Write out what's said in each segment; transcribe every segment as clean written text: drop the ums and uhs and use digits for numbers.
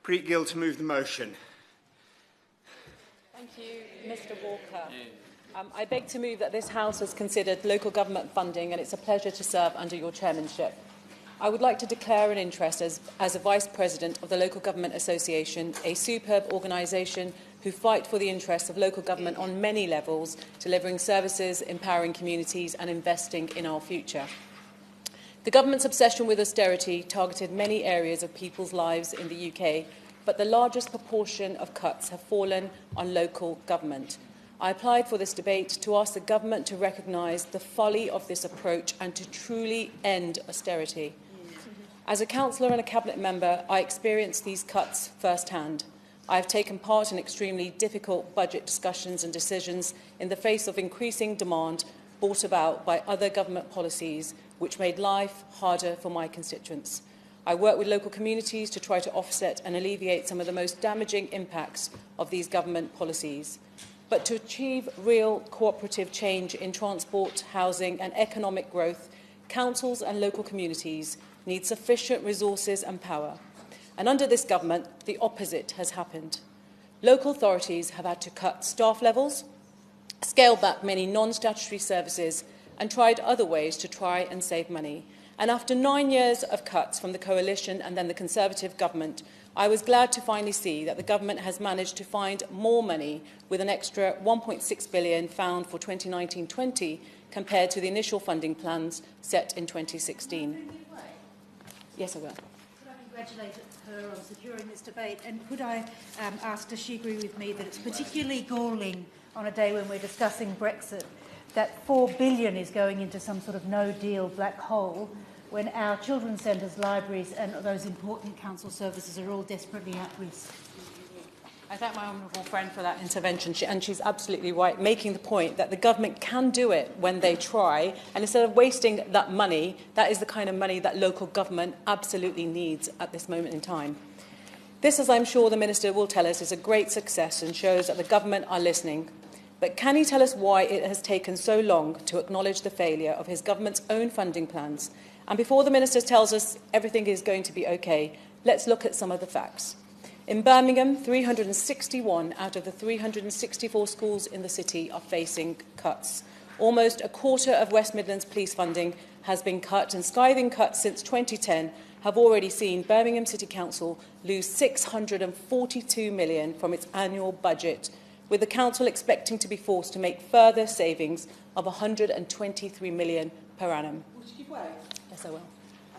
Preet Gill to move the motion. Thank you, Mr Walker. I beg to move that this House has considered local government funding, and it's a pleasure to serve under your chairmanship. I would like to declare an interest as a Vice President of the Local Government Association, a superb organisation who fight for the interests of local government on many levels, delivering services, empowering communities and investing in our future. The government's obsession with austerity targeted many areas of people's lives in the UK, but the largest proportion of cuts have fallen on local government. I applied for this debate to ask the government to recognise the folly of this approach and to truly end austerity. As a councillor and a cabinet member, I experienced these cuts firsthand. I have taken part in extremely difficult budget discussions and decisions in the face of increasing demand brought about by other government policies which made life harder for my constituents. I work with local communities to try to offset and alleviate some of the most damaging impacts of these government policies. But to achieve real cooperative change in transport, housing and economic growth, councils and local communities need sufficient resources and power. And under this government, the opposite has happened. Local authorities have had to cut staff levels, scale back many non-statutory services and tried other ways to try and save money. And after 9 years of cuts from the Coalition and then the Conservative government, I was glad to finally see that the government has managed to find more money with an extra £1.6 billion found for 2019-20 compared to the initial funding plans set in 2016. Yes, I will. Could I congratulate her on securing this debate? And could I ask, does she agree with me that it's particularly galling on a day when we're discussing Brexit that £4 billion is going into some sort of no-deal black hole when our children's centres, libraries and those important council services are all desperately at risk? I thank my honourable friend for that intervention, and she's absolutely right, making the point that the government can do it when they try, and instead of wasting that money, that is the kind of money that local government absolutely needs at this moment in time. This, as I'm sure the Minister will tell us, is a great success and shows that the government are listening. But can he tell us why it has taken so long to acknowledge the failure of his government's own funding plans? And before the Minister tells us everything is going to be okay, let's look at some of the facts. In Birmingham, 361 out of the 364 schools in the city are facing cuts. Almost a quarter of West Midlands police funding has been cut, and scathing cuts since 2010 have already seen Birmingham City Council lose £642 million from its annual budget, with the council expecting to be forced to make further savings of £123 million per annum. Yes, I will.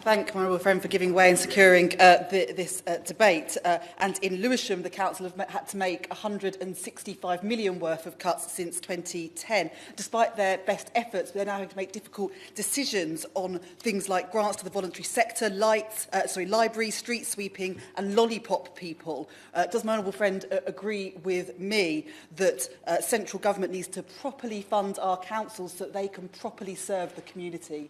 Thank my honourable friend for giving way and securing this debate. And in Lewisham, the council have had to make £165 million worth of cuts since 2010. Despite their best efforts, they're now having to make difficult decisions on things like grants to the voluntary sector, libraries, street sweeping and lollipop people. Does my honourable friend agree with me that central government needs to properly fund our councils so that they can properly serve the community?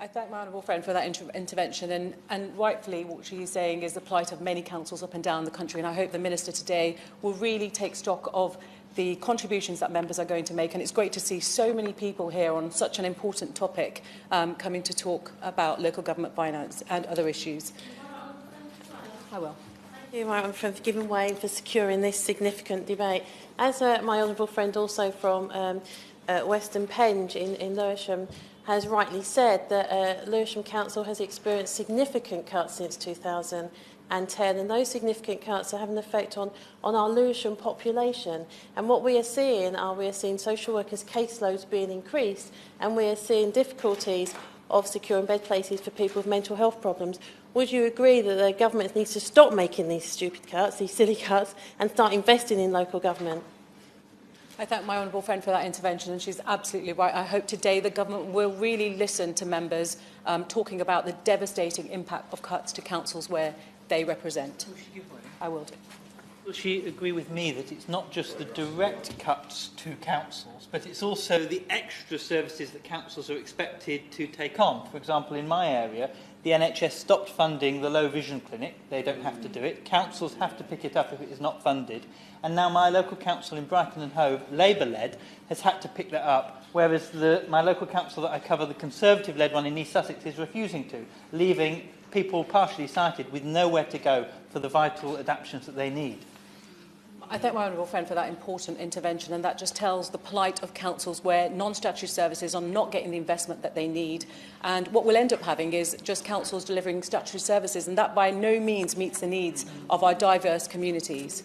I thank my honourable friend for that intervention, and rightfully what she is saying is the plight of many councils up and down the country, and I hope the Minister today will really take stock of the contributions that members are going to make, and it's great to see so many people here on such an important topic coming to talk about local government finance and other issues. I will. Thank you, my honourable friend, for giving way and for securing this significant debate. As my honourable friend also from Western Penge in Lewisham has rightly said, that Lewisham Council has experienced significant cuts since 2010, and those significant cuts are having an effect on our Lewisham population. And what we are seeing social workers' caseloads being increased, and we are seeing difficulties of securing bed places for people with mental health problems. Would you agree that the government needs to stop making these stupid cuts, these silly cuts, and start investing in local government? I thank my honourable friend for that intervention, and she's absolutely right. I hope today the government will really listen to members talking about the devastating impact of cuts to councils where they represent. Will she give way? I will do. Will she agree with me that it's not just the direct cuts to councils, but it's also the extra services that councils are expected to take on? For example, in my area, the NHS stopped funding the low vision clinic. They don't have to do it. Councils have to pick it up if it is not funded. And now my local council in Brighton and Hove, Labour-led, has had to pick that up, whereas my local council that I cover, the Conservative-led one in East Sussex, is refusing to, leaving people partially sighted with nowhere to go for the vital adaptations that they need. I thank my honourable friend for that important intervention, and that just tells the plight of councils where non-statutory services are not getting the investment that they need. And what we'll end up having is just councils delivering statutory services, and that by no means meets the needs of our diverse communities.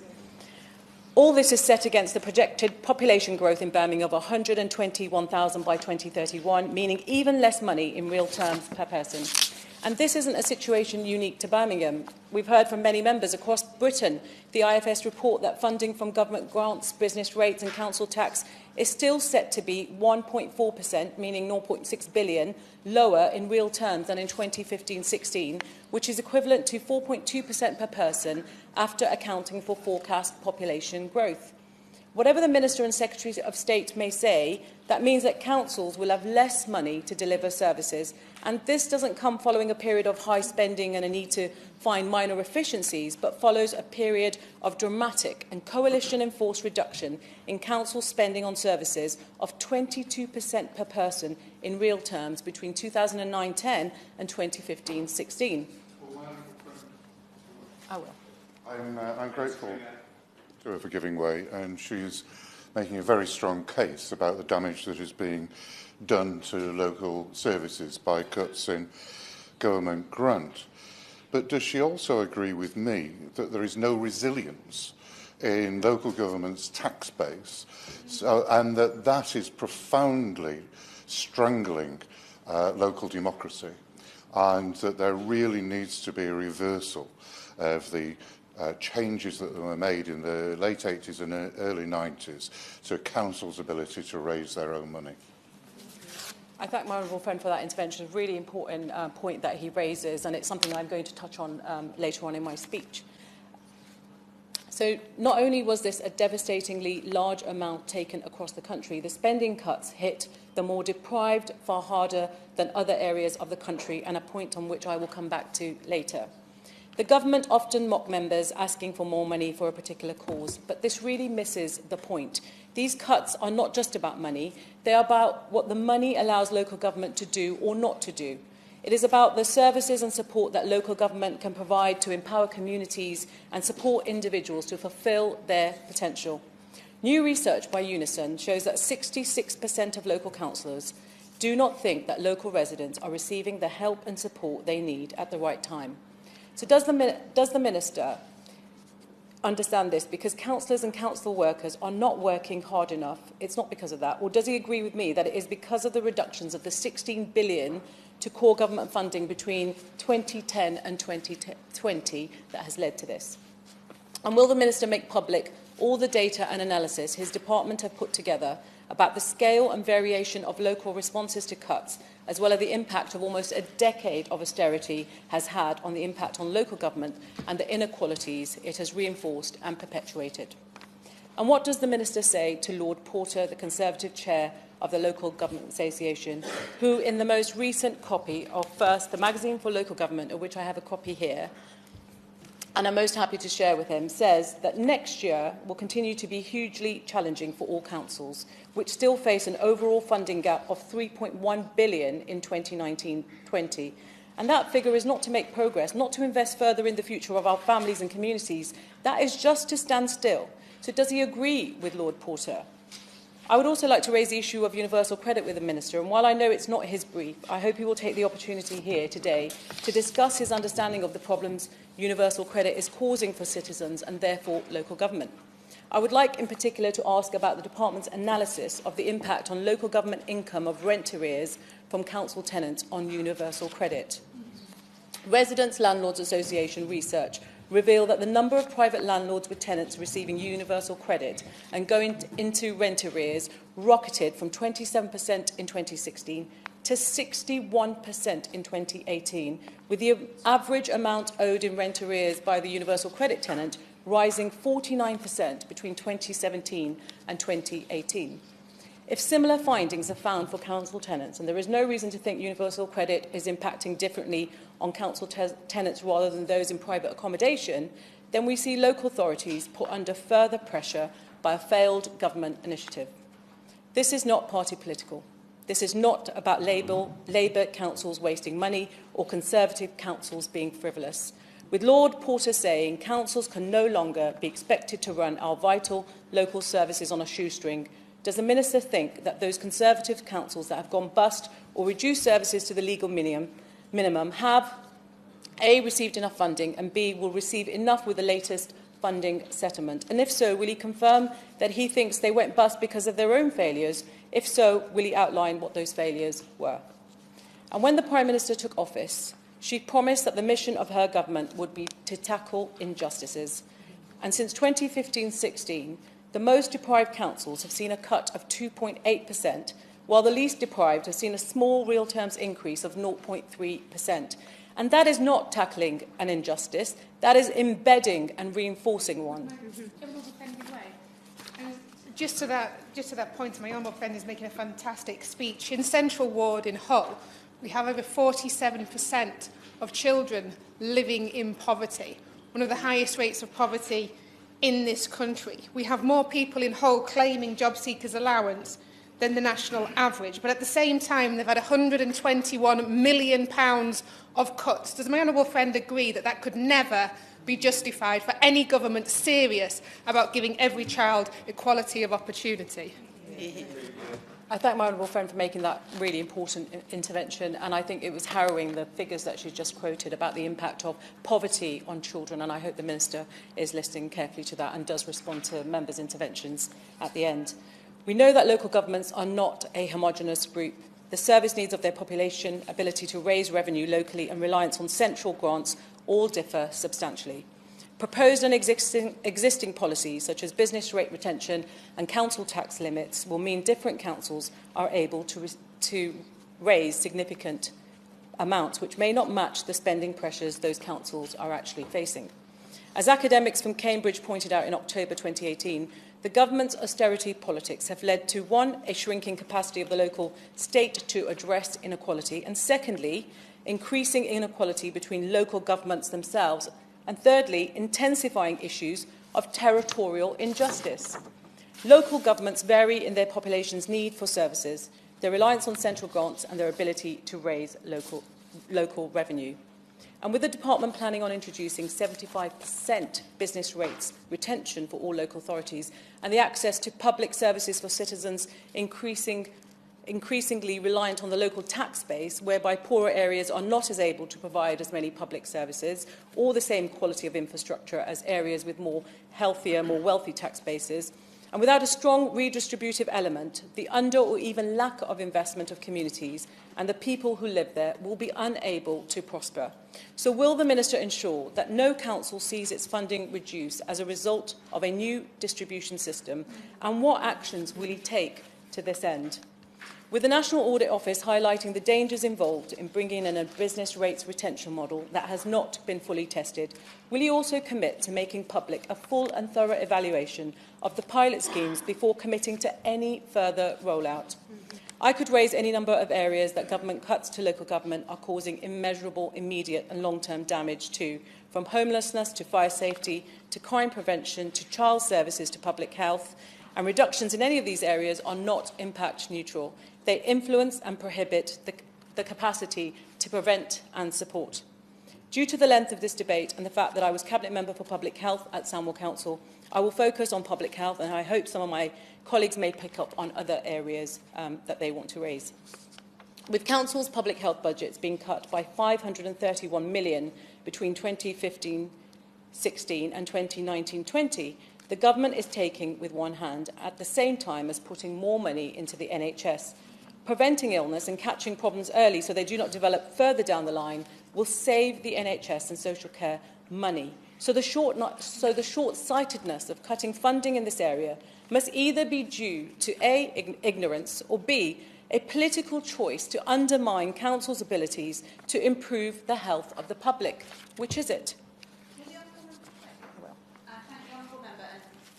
All this is set against the projected population growth in Birmingham of 121,000 by 2031, meaning even less money in real terms per person. And this isn't a situation unique to Birmingham. We've heard from many members across Britain the IFS report that funding from government grants, business rates and council tax is still set to be 1.4%, meaning 0.6 billion, lower in real terms than in 2015-16, which is equivalent to 4.2% per person after accounting for forecast population growth. Whatever the Minister and Secretary of State may say, that means that councils will have less money to deliver services. And this doesn't come following a period of high spending and a need to find minor efficiencies, but follows a period of dramatic and coalition-enforced reduction in council spending on services of 22% per person in real terms between 2009-10 and 2015-16. I will. I'm grateful to her for giving way, and she's making a very strong case about the damage that is being done to local services by cuts in government grant. But does she also agree with me that there is no resilience in local government's tax base, and that is profoundly strangling local democracy, and that there really needs to be a reversal of the changes that were made in the late 80s and early 90s to councils' ability to raise their own money? I thank my honourable friend for that intervention. A really important point that he raises, and it's something I'm going to touch on later on in my speech. So not only was this a devastatingly large amount taken across the country, the spending cuts hit the more deprived far harder than other areas of the country, and a point on which I will come back to later. The government often mock members asking for more money for a particular cause, but this really misses the point. These cuts are not just about money, they are about what the money allows local government to do or not to do. It is about the services and support that local government can provide to empower communities and support individuals to fulfil their potential. New research by Unison shows that 66% of local councillors do not think that local residents are receiving the help and support they need at the right time. So does the Minister understand this? Because councillors and council workers are not working hard enough. It's not because of that. Or does he agree with me that it is because of the reductions of the 16 billion to core government funding between 2010 and 2020 that has led to this? And will the Minister make public all the data and analysis his department have put together about the scale and variation of local responses to cuts, as well as the impact of almost a decade of austerity has had on the impact on local government and the inequalities it has reinforced and perpetuated? And what does the Minister say to Lord Porter, the Conservative chair of the Local Government Association, who in the most recent copy of First, the magazine for local government, of which I have a copy here, and I'm most happy to share with him, says that next year will continue to be hugely challenging for all councils, which still face an overall funding gap of 3.1 billion in 2019-20. And that figure is not to make progress, not to invest further in the future of our families and communities. That is just to stand still. So does he agree with Lord Porter? I would also like to raise the issue of universal credit with the Minister, and while I know it's not his brief, I hope he will take the opportunity here today to discuss his understanding of the problems universal credit is causing for citizens and therefore local government. I would like in particular to ask about the Department's analysis of the impact on local government income of rent arrears from council tenants on universal credit. Residents' Landlords Association research reveal that the number of private landlords with tenants receiving universal credit and going into rent arrears rocketed from 27% in 2016 to 61% in 2018, with the average amount owed in rent arrears by the universal credit tenant rising 49% between 2017 and 2018. If similar findings are found for council tenants, and there is no reason to think universal credit is impacting differently on council tenants rather than those in private accommodation, then we see local authorities put under further pressure by a failed government initiative. This is not party political. This is not about Labour councils wasting money or Conservative councils being frivolous. With Lord Porter saying councils can no longer be expected to run our vital local services on a shoestring, does the Minister think that those Conservative councils that have gone bust or reduced services to the legal minimum have A, received enough funding, and B, will receive enough with the latest funding settlement? And if so, will he confirm that he thinks they went bust because of their own failures? If so, will he outline what those failures were? And when the Prime Minister took office, she promised that the mission of her government would be to tackle injustices. And since 2015-16, the most deprived councils have seen a cut of 2.8%, while the least deprived have seen a small real terms increase of 0.3%. And that is not tackling an injustice, that is embedding and reinforcing one. Just to that point, my honourable friend is making a fantastic speech. In Central Ward in Hull, we have over 47% of children living in poverty, one of the highest rates of poverty in this country. We have more people in Hull claiming job seekers allowance than the national average, but at the same time they've had £121 million of cuts. Does my honourable friend agree that that could never be justified for any government serious about giving every child equality of opportunity? I thank my honourable friend for making that really important intervention, and I think it was harrowing, the figures that she just quoted about the impact of poverty on children, and I hope the Minister is listening carefully to that and does respond to members' interventions at the end. We know that local governments are not a homogenous group. The service needs of their population, ability to raise revenue locally and reliance on central grants all differ substantially. Proposed and existing policies, such as business rate retention and council tax limits, will mean different councils are able to raise significant amounts, which may not match the spending pressures those councils are actually facing. As academics from Cambridge pointed out in October 2018, the government's austerity politics have led to, one, a shrinking capacity of the local state to address inequality, and secondly, increasing inequality between local governments themselves, and thirdly, intensifying issues of territorial injustice. Local governments vary in their population's need for services, their reliance on central grants and their ability to raise local revenue. And with the Department planning on introducing 75% business rates retention for all local authorities and the access to public services for citizens increasingly reliant on the local tax base, whereby poorer areas are not as able to provide as many public services or the same quality of infrastructure as areas with more healthier, more wealthy tax bases, and without a strong redistributive element, the under or even lack of investment of communities and the people who live there will be unable to prosper. So will the Minister ensure that no council sees its funding reduced as a result of a new distribution system, and what actions will he take to this end? With the National Audit Office highlighting the dangers involved in bringing in a business rates retention model that has not been fully tested, will he also commit to making public a full and thorough evaluation of the pilot schemes before committing to any further rollout? I could raise any number of areas that government cuts to local government are causing immeasurable, immediate and long-term damage to, from homelessness to fire safety, to crime prevention, to child services, to public health, and reductions in any of these areas are not impact neutral. They influence and prohibit the capacity to prevent and support. Due to the length of this debate and the fact that I was Cabinet Member for Public Health at Sandwell Council, I will focus on public health, and I hope some of my colleagues may pick up on other areas that they want to raise. With Council's public health budgets being cut by £531 million between 2015-16 and 2019-20, the government is taking with one hand at the same time as putting more money into the NHS. Preventing illness and catching problems early so they do not develop further down the line will save the NHS and social care money. So the short-sightedness of cutting funding in this area must either be due to A, ignorance, or B, a political choice to undermine councils' abilities to improve the health of the public. Which is it?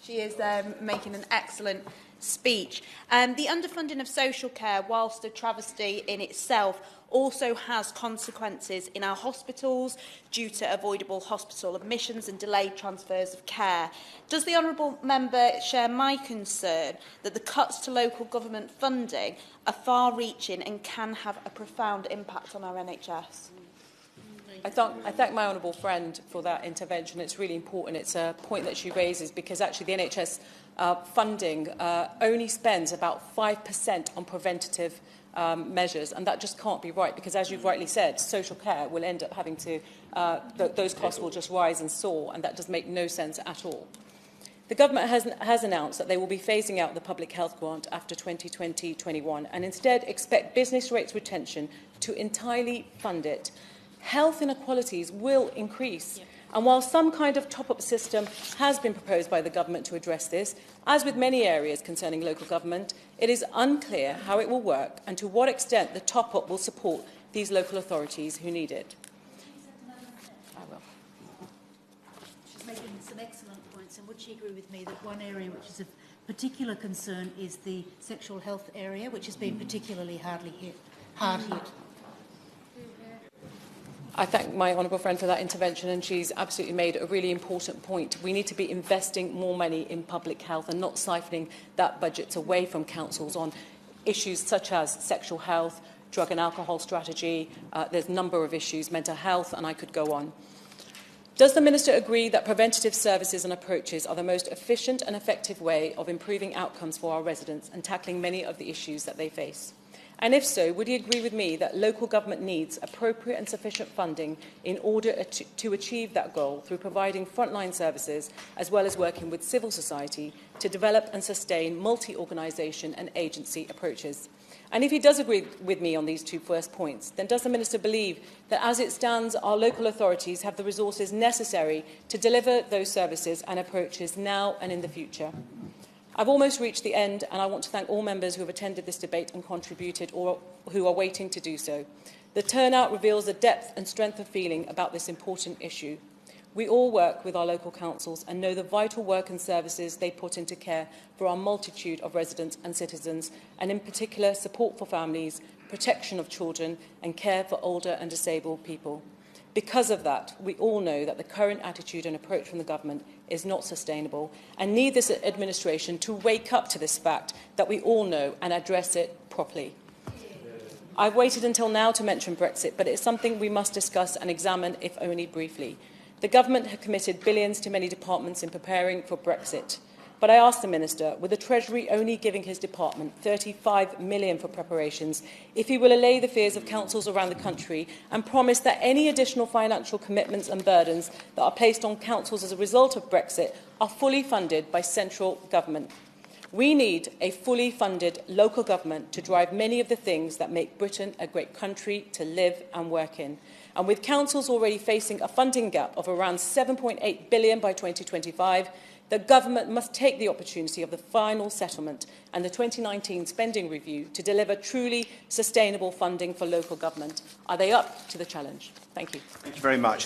She is making an excellent speech. The underfunding of social care, whilst a travesty in itself, also has consequences in our hospitals due to avoidable hospital admissions and delayed transfers of care. Does the honourable member share my concern that the cuts to local government funding are far-reaching and can have a profound impact on our NHS? I thank my honourable friend for that intervention. It's really important. It's a point that she raises because actually the NHS funding only spends about 5% on preventative measures, and that just can't be right because, as you've rightly said, social care will end up having to, those costs will just rise and soar, and that does make no sense at all. The government has announced that they will be phasing out the public health grant after 2020-21 and instead expect business rates retention to entirely fund it. Health inequalities will increase. And while some kind of top-up system has been proposed by the government to address this, as with many areas concerning local government, it is unclear how it will work and to what extent the top-up will support these local authorities who need it. I will. She's making some excellent points, and would she agree with me that one area which is of particular concern is the sexual health area, which has been particularly hard hit? I thank my honourable friend for that intervention, and she's absolutely made a really important point. We need to be investing more money in public health and not siphoning that budget away from councils on issues such as sexual health, drug and alcohol strategy. There's a number of issues, mental health, and I could go on. Does the Minister agree that preventative services and approaches are the most efficient and effective way of improving outcomes for our residents and tackling many of the issues that they face? And if so, would he agree with me that local government needs appropriate and sufficient funding in order to achieve that goal through providing frontline services as well as working with civil society to develop and sustain multi-organisation and agency approaches? And if he does agree with me on these two first points, then does the Minister believe that as it stands, our local authorities have the resources necessary to deliver those services and approaches now and in the future? I've almost reached the end, and I want to thank all members who have attended this debate and contributed or who are waiting to do so. The turnout reveals the depth and strength of feeling about this important issue. We all work with our local councils and know the vital work and services they put into care for our multitude of residents and citizens, and in particular support for families, protection of children and care for older and disabled people. Because of that, we all know that the current attitude and approach from the government is not sustainable and need this administration to wake up to this fact that we all know and address it properly. I've waited until now to mention Brexit, but it's something we must discuss and examine, if only briefly. The government had committed billions to many departments in preparing for Brexit. But I asked the Minister, with the Treasury only giving his department £35 million for preparations, if he will allay the fears of councils around the country and promise that any additional financial commitments and burdens that are placed on councils as a result of Brexit are fully funded by central government. We need a fully funded local government to drive many of the things that make Britain a great country to live and work in. And with councils already facing a funding gap of around £7.8 billion by 2025, the government must take the opportunity of the final settlement and the 2019 spending review to deliver truly sustainable funding for local government. Are they up to the challenge? Thank you. Thank you very much.